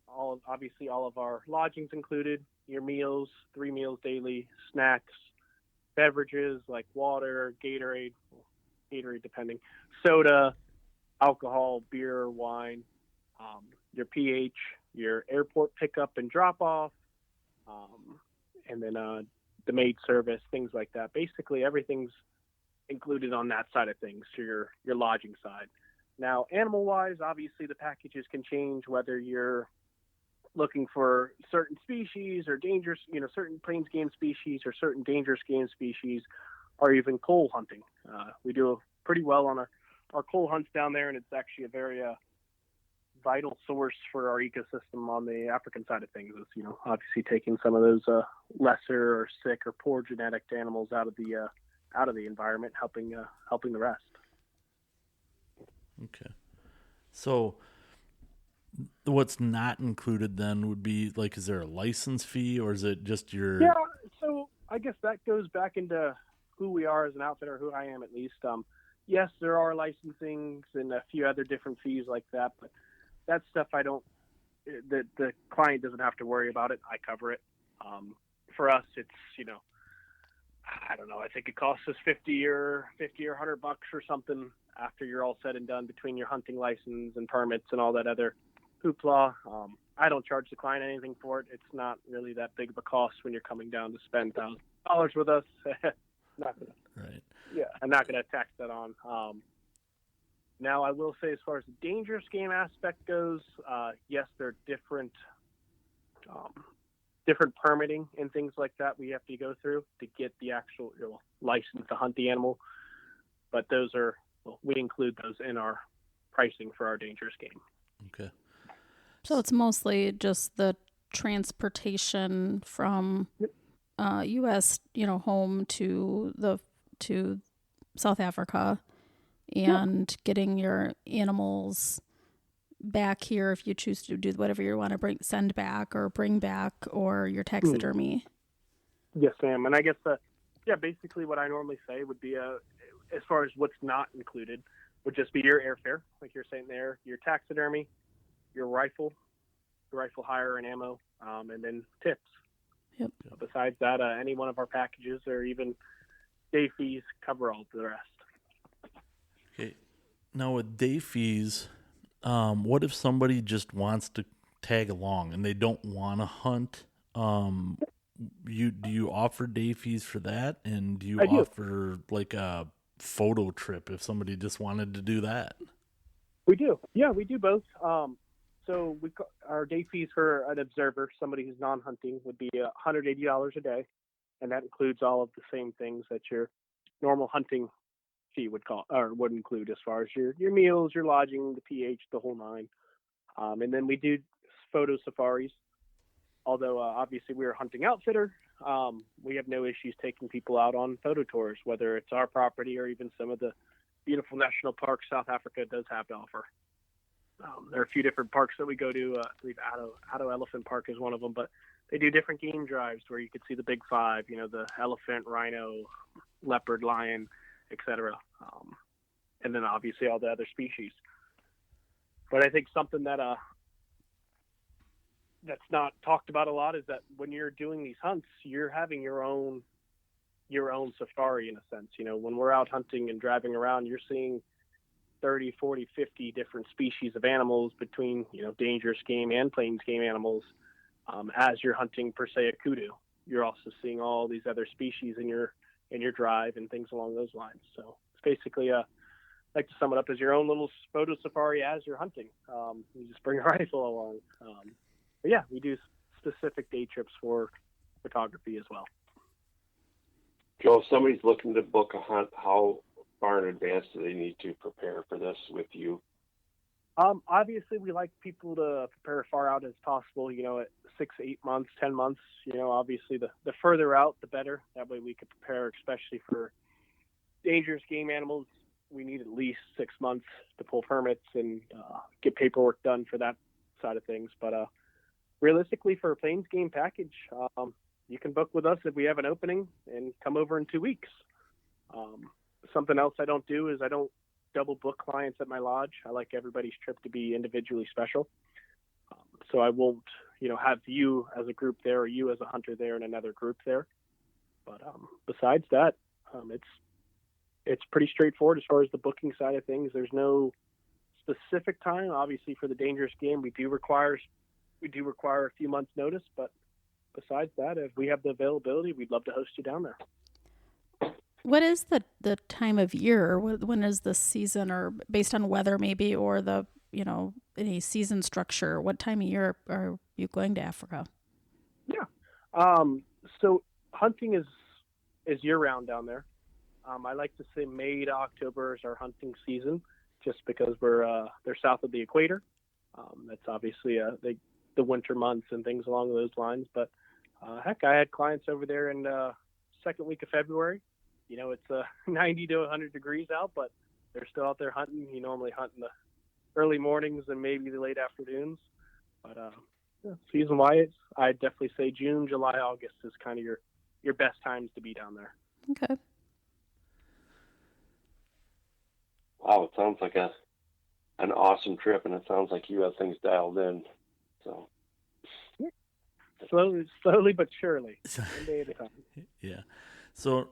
[SPEAKER 3] all of our lodgings included, your meals, 3 meals daily, snacks, beverages like water, Gatorade depending, soda, alcohol, beer, wine, your pH, your airport pickup and drop-off, and then the maid service, things like that. Basically, everything's included on that side of things, so your lodging side. Now, animal-wise, obviously the packages can change whether you're looking for certain species or dangerous, certain plains game species or certain dangerous game species, or even coal hunting. We do pretty well on our coal hunts down there, and it's actually a very vital source for our ecosystem on the African side of things. Is obviously taking some of those lesser or sick or poor genetic animals out of the environment, helping the rest.
[SPEAKER 4] Okay. So what's not included then would be like, is there a license fee or is it just your...
[SPEAKER 3] Yeah, so I guess that goes back into who we are as an outfitter, who I am at least. Yes, there are licensings and a few other different fees like that, but that stuff the client doesn't have to worry about it. I cover it. For us, it's, I don't know. I think it costs us $50 or $100 or something after you're all said and done between your hunting license and permits and all that other hoopla. I don't charge the client anything for it. It's not really that big of a cost when you're coming down to spend $1,000 with us.
[SPEAKER 4] Right.
[SPEAKER 3] Yeah, I'm not going to tax that on. Now, I will say as far as the dangerous game aspect goes, yes, there are different permitting and things like that we have to go through to get the actual license to hunt the animal. But we include those in our pricing for our dangerous game.
[SPEAKER 4] Okay.
[SPEAKER 2] So it's mostly just the transportation from U.S. Home to South Africa, and getting your animals back here if you choose to do whatever you want to send back or bring back, or your taxidermy.
[SPEAKER 3] Yes, ma'am. And I guess basically what I normally say would be as far as what's not included would just be your airfare, like you're saying there, your taxidermy, your rifle hire and ammo, and then tips.
[SPEAKER 2] Yep.
[SPEAKER 3] Besides that, any one of our packages or even day fees cover all the rest.
[SPEAKER 4] Okay. Now with day fees, what if somebody just wants to tag along and they don't want to hunt? Do you offer day fees for that? And do you offer like a photo trip if somebody just wanted to do that?
[SPEAKER 3] We do. Yeah, we do both. So our day fees for an observer, somebody who's non-hunting, would be $180 a day, and that includes all of the same things that your normal hunting fee would include, as far as your meals, your lodging, the pH, the whole nine. And then we do photo safaris. Although obviously we're a hunting outfitter, we have no issues taking people out on photo tours, whether it's our property or even some of the beautiful national parks South Africa does have to offer. There are a few different parks that we go to. I believe Addo Elephant Park is one of them, but they do different game drives where you could see the big five, the elephant, rhino, leopard, lion, etc. And then obviously all the other species. But I think something that that's not talked about a lot is that when you're doing these hunts, you're having your own safari in a sense. When we're out hunting and driving around, you're seeing 30, 40, 50 different species of animals between, dangerous game and plains game animals. As you're hunting per se a kudu, you're also seeing all these other species in your drive and things along those lines. So it's basically I like to sum it up as your own little photo safari as you're hunting. You just bring a rifle along. But yeah, we do specific day trips for photography as well.
[SPEAKER 1] Joe, if somebody's looking to book a hunt, how far in advance do they need to prepare for this with you?
[SPEAKER 3] Obviously, we like people to prepare as far out as possible, at 6, 8 months, 10 months. Obviously, the further out, the better. That way we could prepare, especially for dangerous game animals. We need at least 6 months to pull permits and get paperwork done for that side of things. But realistically, for a plains game package, you can book with us if we have an opening and come over in 2 weeks. Something else I don't do is I don't double book clients at my lodge. I like everybody's trip to be individually special. So I won't, have you as a group there or you as a hunter there and another group there. But besides that, it's pretty straightforward as far as the booking side of things. There's no specific time. Obviously, for the dangerous game, we do require a few months' notice. But besides that, if we have the availability, we'd love to host you down there.
[SPEAKER 2] What is the time of year? When is the season, or based on weather maybe, or the, any season structure? What time of year are you going to Africa?
[SPEAKER 3] Yeah. So hunting is year round down there. I like to say May to October is our hunting season, just because they're south of the equator. That's obviously the winter months and things along those lines. But heck, I had clients over there in second week of February. It's 90 to 100 degrees out, but they're still out there hunting. You normally hunt in the early mornings and maybe the late afternoons. But season-wise, I'd definitely say June, July, August is kind of your best times to be down there.
[SPEAKER 2] Okay.
[SPEAKER 1] Wow, it sounds like an awesome trip, and it sounds like you have things dialed in. So
[SPEAKER 3] slowly but surely, one day at a time.
[SPEAKER 4] Yeah. So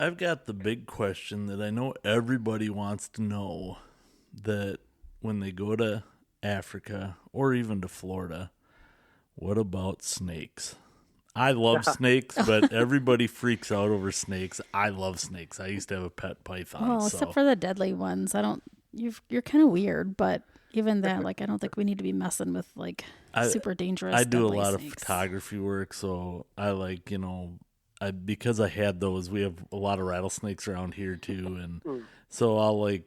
[SPEAKER 4] I've got the big question that I know everybody wants to know, that when they go to Africa or even to Florida, what about snakes? I love snakes, but everybody freaks out over snakes. I love snakes. I used to have a pet python.
[SPEAKER 2] Oh, except for the deadly ones. You're kind of weird, but even that, I don't think we need to be messing with super dangerous.
[SPEAKER 4] I do a lot
[SPEAKER 2] snakes.
[SPEAKER 4] of photography work, so I because I had those, we have a lot of rattlesnakes around here too, and so I'll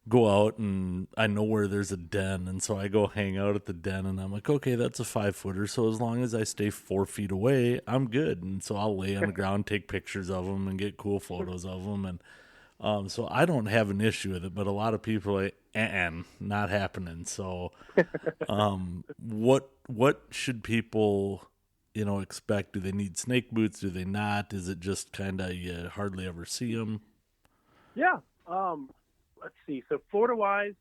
[SPEAKER 4] go out and I know where there's a den, and so I go hang out at the den, and I'm like, okay, that's a 5-footer, so as long as I stay 4 feet away, I'm good. And so I'll lay on the ground, take pictures of them, and get cool photos of them, and so I don't have an issue with it. But a lot of people are like, not happening. So, what should people expect? Do they need snake boots? Do they not? Is it just kind of you hardly ever see them?
[SPEAKER 3] Yeah. Let's see. So Florida-wise,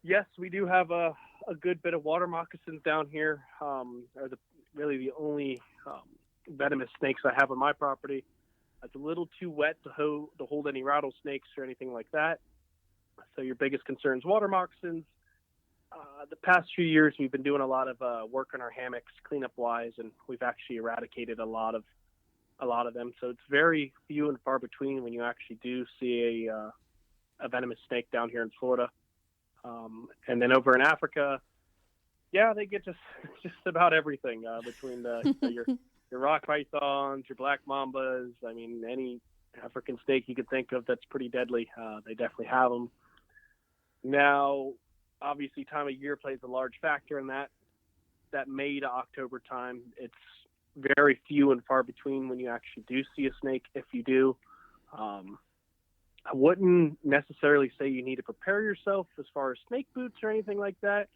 [SPEAKER 3] yes, we do have a good bit of water moccasins down here. Are really the only venomous snakes I have on my property. It's a little too wet to hold any rattlesnakes or anything like that. So your biggest concern is water moccasins. The past few years, we've been doing a lot of work on our hammocks, cleanup-wise, and we've actually eradicated a lot of them. So it's very few and far between when you actually do see a venomous snake down here in Florida. And then over in Africa, yeah, they get just about everything between your rock pythons, your black mambas. I mean, any African snake you could think of that's pretty deadly, they definitely have them. Now, obviously, time of year plays a large factor in that May to October time. It's very few and far between when you actually do see a snake, if you do. I wouldn't necessarily say you need to prepare yourself as far as snake boots or anything like that,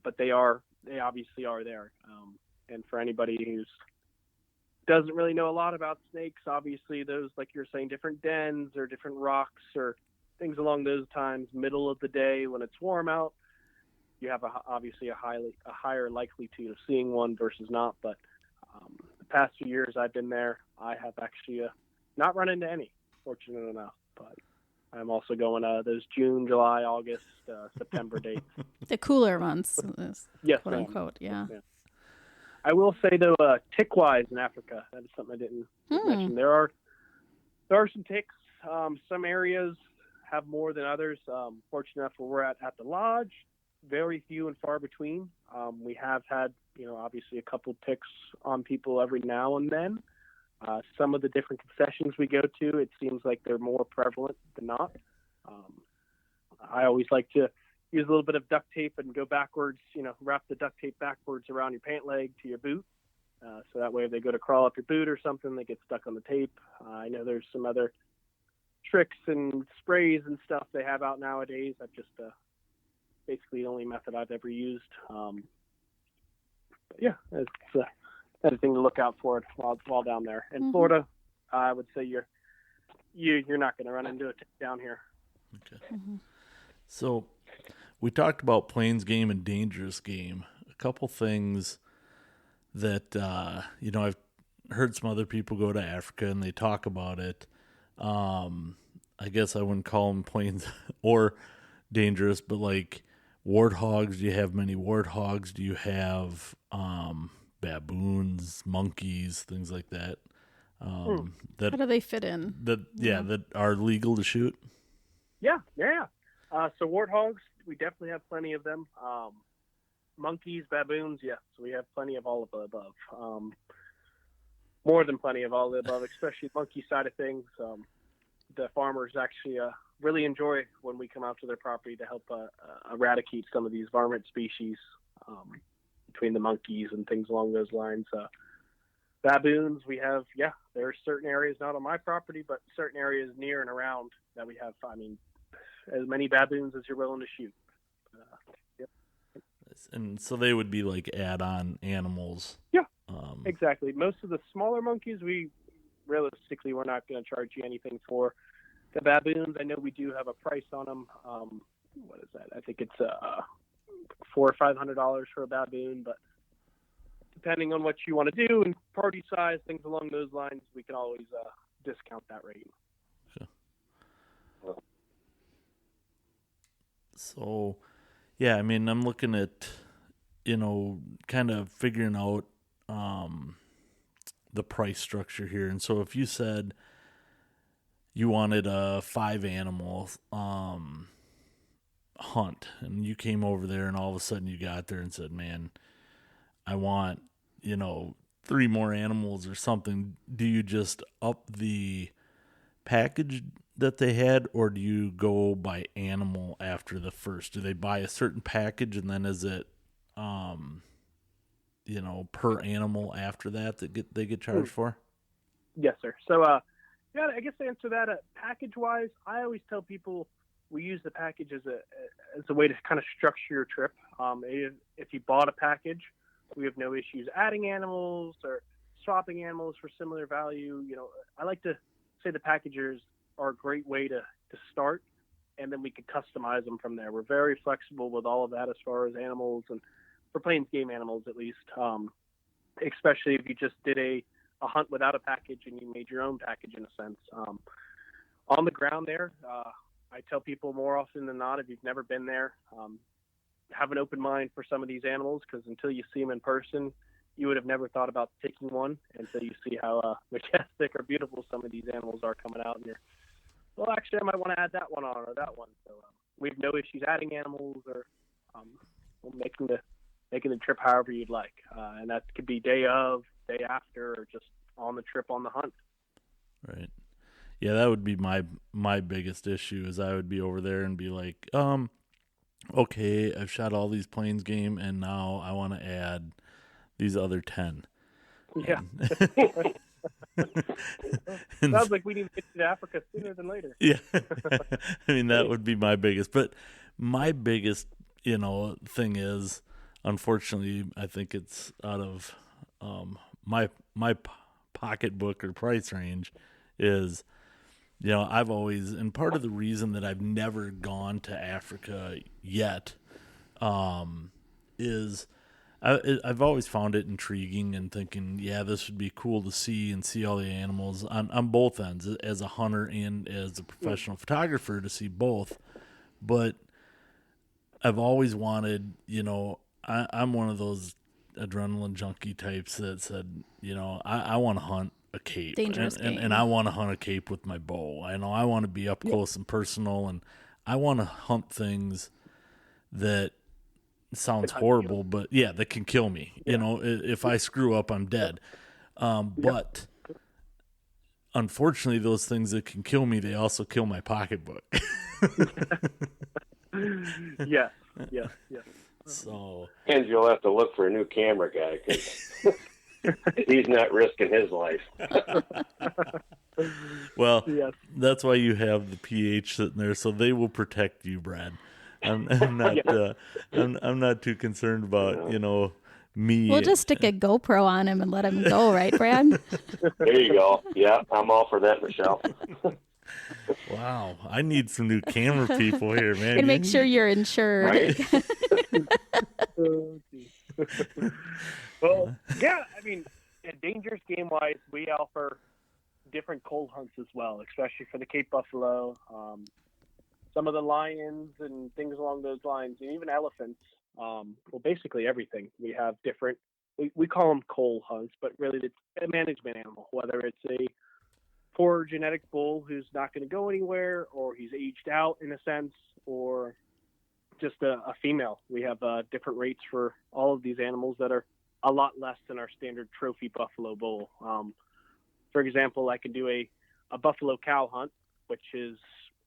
[SPEAKER 3] but they obviously are there. And for anybody who doesn't really know a lot about snakes, obviously those, like you're saying, different dens or different rocks or things along those times, middle of the day when it's warm out, you have obviously a higher likelihood of seeing one versus not. But the past few years I've been there, I have actually not run into any, fortunate enough. But I'm also going those June, July, August, September dates.
[SPEAKER 2] The cooler months,
[SPEAKER 3] Yes,
[SPEAKER 2] quote unquote. Yeah.
[SPEAKER 3] Yes, I will say though, tick-wise in Africa, that is something I didn't mention. There are some ticks. Some areas have more than others. Fortunate enough where we're at the lodge, very few and far between. We have had, obviously a couple ticks on people every now and then. Some of the different concessions we go to, it seems like they're more prevalent than not. I always like to use a little bit of duct tape and go backwards, wrap the duct tape backwards around your pant leg to your boot. So that way if they go to crawl up your boot or something, they get stuck on the tape. I know there's some other tricks and sprays and stuff they have out nowadays. That's just basically the only method I've ever used. But yeah, it's another thing to look out for while down there. In Florida, I would say you're not going to run into a tick down here.
[SPEAKER 4] Okay. So we talked about plains game and dangerous game. A couple things that I've heard some other people go to Africa and they talk about it. I guess I wouldn't call them plains or dangerous, but like warthogs. Do you have many warthogs? Do you have baboons, monkeys, things like that? That
[SPEAKER 2] how do they fit in?
[SPEAKER 4] That are legal to shoot.
[SPEAKER 3] Yeah. So warthogs, we definitely have plenty of them. Monkeys, baboons, yes, we have plenty of all of the above. More than plenty of all of the above, especially monkey side of things. The farmers actually really enjoy when we come out to their property to help eradicate some of these varmint species between the monkeys and things along those lines. Baboons, we have, there are certain areas, not on my property, but certain areas near and around that we have, as many baboons as you're willing to shoot. Yep.
[SPEAKER 4] And so they would be like add-on animals.
[SPEAKER 3] Yeah, exactly. Most of the smaller monkeys, we're not going to charge you anything for. The baboons, I know we do have a price on them. What is that? I think it's $400 or $500 for a baboon, but depending on what you want to do and party size, things along those lines, we can always discount that rate.
[SPEAKER 4] Sure. So, yeah, I'm looking at, kind of figuring out the price structure here. And so if you said you wanted a 5-animal hunt and you came over there and all of a sudden you got there and said, man, I want, 3 more animals or something, do you just up the package that they had, or do you go by animal after the first? Do they buy a certain package and then is it per animal after that they get charged for?
[SPEAKER 3] Yes, sir. So I guess to answer that, package wise, I always tell people we use the package as a way to kind of structure your trip. If you bought a package, we have no issues adding animals or swapping animals for similar value. I like to say the packages are a great way to start, and then we can customize them from there. We're very flexible with all of that as far as animals, and for plains game animals at least, especially if you just did a hunt without a package and you made your own package in a sense. On the ground there, I tell people more often than not, if you've never been there, have an open mind for some of these animals, because until you see them in person, you would have never thought about taking one until you see how majestic or beautiful some of these animals are coming out. And you're, well, actually, I might want to add that one on or that one. So we have no issues adding animals or making the trip however you'd like. And that could be day of, day after, or just on the trip on the hunt.
[SPEAKER 4] Right. Yeah, that would be my biggest issue is I would be over there and be like, okay, I've shot all these plains game and now I want to add these other 10.
[SPEAKER 3] Yeah. Sounds like we need to get to Africa sooner than later.
[SPEAKER 4] Yeah. That would be my biggest. But my biggest, thing is, unfortunately, I think it's out of my pocketbook or price range is, I've always, and part of the reason that I've never gone to Africa yet is I've always found it intriguing and thinking, yeah, this would be cool to see and see all the animals on both ends, as a hunter and as a professional photographer, to see both. But I've always wanted, I'm one of those adrenaline junkie types that said, I want to hunt a cape,
[SPEAKER 2] Dangerous
[SPEAKER 4] and I want to hunt a cape with my bow. I want to be up close and personal, and I want to hunt things that sounds horrible, but yeah, that can kill me. If I screw up, I'm dead. But unfortunately, those things that can kill me, they also kill my pocketbook.
[SPEAKER 3] Yes.
[SPEAKER 4] So,
[SPEAKER 1] And you'll have to look for a new camera guy because he's not risking his life.
[SPEAKER 4] well,
[SPEAKER 3] Yes.
[SPEAKER 4] that's why you have the PH sitting there, so they will protect you, Brad. I'm not I'm not too concerned about me.
[SPEAKER 2] We'll just stick a GoPro on him and let him go, right, Brad?
[SPEAKER 1] There you go. Yeah, I'm all for that, Michelle.
[SPEAKER 4] Wow, I need some new camera people here, man.
[SPEAKER 2] And make sure you're insured.
[SPEAKER 1] Right?
[SPEAKER 3] Well, yeah, dangerous game wise, we offer different cold hunts as well, especially for the Cape Buffalo, some of the lions and things along those lines, and even elephants. Basically everything. We have different, we call them coal hunts, but really it's a management animal, whether it's a poor genetic bull who's not going to go anywhere, or he's aged out in a sense, or just a female. We have different rates for all of these animals that are a lot less than our standard trophy buffalo bull. For example, I can do a buffalo cow hunt, which is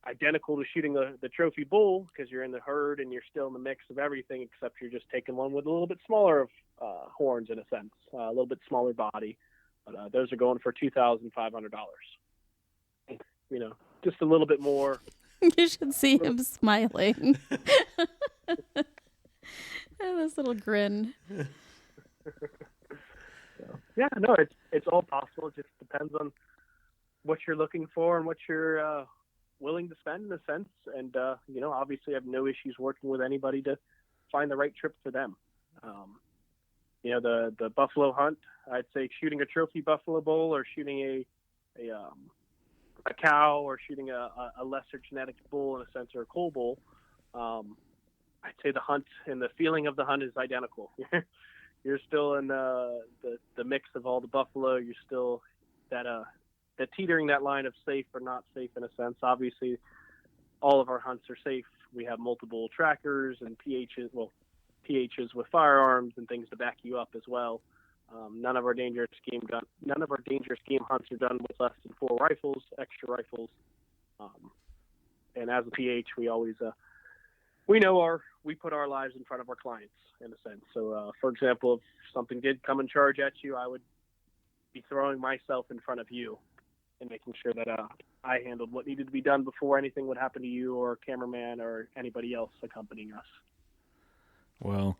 [SPEAKER 3] identical to shooting the trophy bull, because you're in the herd and you're still in the mix of everything, except you're just taking one with a little bit smaller horns in a sense, a little bit smaller body. But those are going for $2,500. Just a little bit more.
[SPEAKER 2] You should see him smiling. This little grin.
[SPEAKER 3] Yeah, no, it's all possible. It just depends on what you're looking for and what you're willing to spend in a sense. And, obviously I have no issues working with anybody to find the right trip for them. The buffalo hunt, I'd say shooting a trophy buffalo bull or shooting a cow or shooting a lesser genetic bull in a sense, or a coal bull, I'd say the hunt and the feeling of the hunt is identical. You're still in the mix of all the buffalo. You're still that teetering that line of safe or not safe in a sense. Obviously, all of our hunts are safe. We have multiple trackers and PHs with firearms and things to back you up as well. None of our dangerous game hunts are done with less than 4 rifles, extra rifles. And as a PH, we always we put our lives in front of our clients in a sense. So, for example, if something did come and charge at you, I would be throwing myself in front of you and making sure that I handled what needed to be done before anything would happen to you or a cameraman or anybody else accompanying us.
[SPEAKER 4] Well,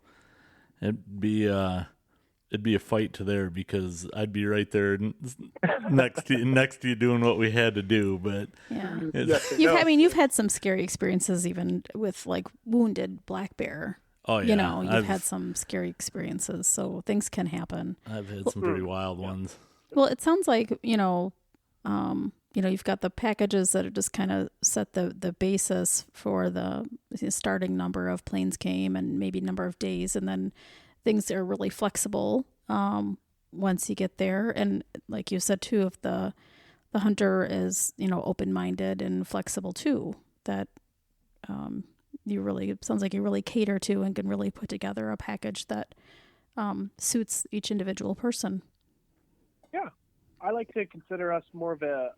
[SPEAKER 4] it'd be a fight to there, because I'd be right there next to you doing what we had to do. But
[SPEAKER 2] yeah, you've had some scary experiences even with like wounded black bear.
[SPEAKER 4] Oh yeah,
[SPEAKER 2] you've had some scary experiences, so things can happen.
[SPEAKER 4] I've had some pretty wild ones.
[SPEAKER 2] Well, it sounds like you've got the packages that are just kind of set the basis for the starting number of plains game and maybe number of days, and then things are really flexible once you get there. And like you said too, if the hunter is open-minded and flexible too, that it sounds like you really cater to and can really put together a package that suits each individual person.
[SPEAKER 3] Yeah, I like to consider us more of a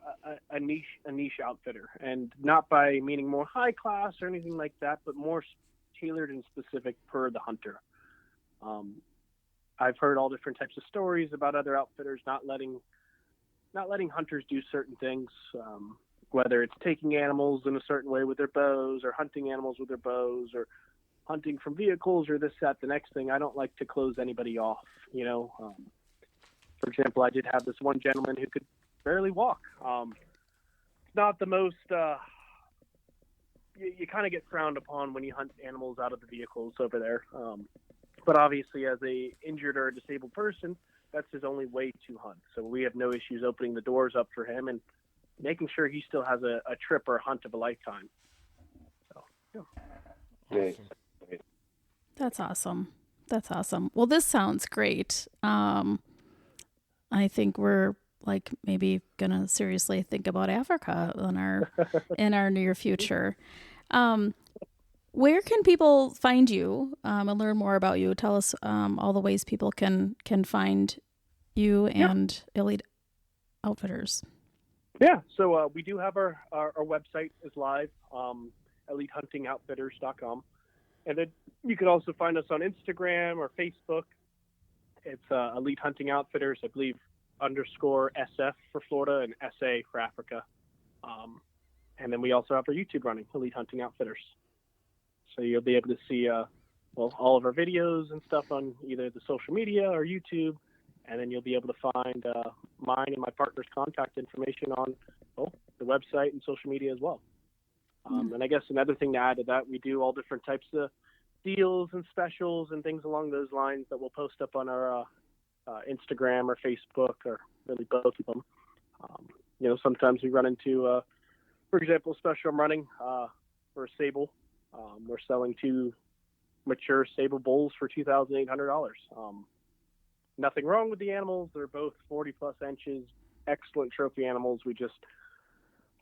[SPEAKER 3] niche outfitter, and not by meaning more high class or anything like that, but more tailored and specific per the hunter. I've heard all different types of stories about other outfitters not letting hunters do certain things, whether it's taking animals in a certain way with their bows, or hunting animals with their bows, or hunting from vehicles, or this, that, the next thing. I don't like to close anybody off, For example, I did have this one gentleman who could barely walk. Not the most you kind of get frowned upon when you hunt animals out of the vehicles over there. But obviously, as a injured or a disabled person, that's his only way to hunt. So we have no issues opening the doors up for him and making sure he still has a trip or a hunt of a lifetime. So, yeah.
[SPEAKER 1] Awesome.
[SPEAKER 2] That's awesome. That's awesome. Well, this sounds great. I think we're like maybe gonna seriously think about Africa in our near future. Where can people find you and learn more about you? Tell us all the ways people can find you and Elite Outfitters.
[SPEAKER 3] Yeah, so we do have our website is live, elitehuntingoutfitters.com. And then you can also find us on Instagram or Facebook. It's Elite Hunting Outfitters, I believe, _SF for Florida and SA for Africa. And then we also have our YouTube running, Elite Hunting Outfitters. So you'll be able to see all of our videos and stuff on either the social media or YouTube. And then you'll be able to find mine and my partner's contact information on the website and social media as well. And I guess another thing to add to that, we do all different types of deals and specials and things along those lines that we'll post up on our Instagram or Facebook, or really both of them. Sometimes we run into, for example, a special I'm running for a sable. We're selling 2 mature sable bulls for $2,800. Nothing wrong with the animals. They're both 40-plus inches, excellent trophy animals. We just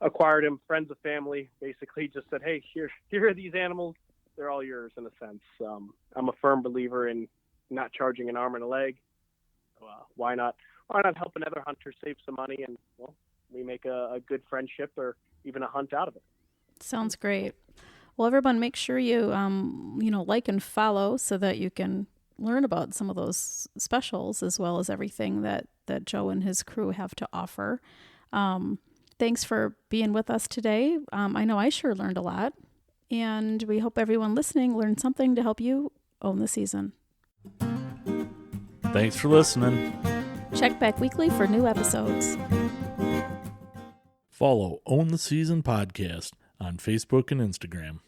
[SPEAKER 3] acquired them, friends of family, basically just said, hey, here are these animals. They're all yours in a sense. I'm a firm believer in not charging an arm and a leg. So, why not help another hunter save some money, and we make a good friendship or even a hunt out of it. Sounds
[SPEAKER 2] great. Well, everyone, make sure you like and follow so that you can learn about some of those specials as well as everything that Joe and his crew have to offer. Thanks for being with us today. I know I sure learned a lot, and we hope everyone listening learned something to help you own the season.
[SPEAKER 4] Thanks for listening.
[SPEAKER 2] Check back weekly for new episodes.
[SPEAKER 4] Follow Own the Season Podcast on Facebook and Instagram.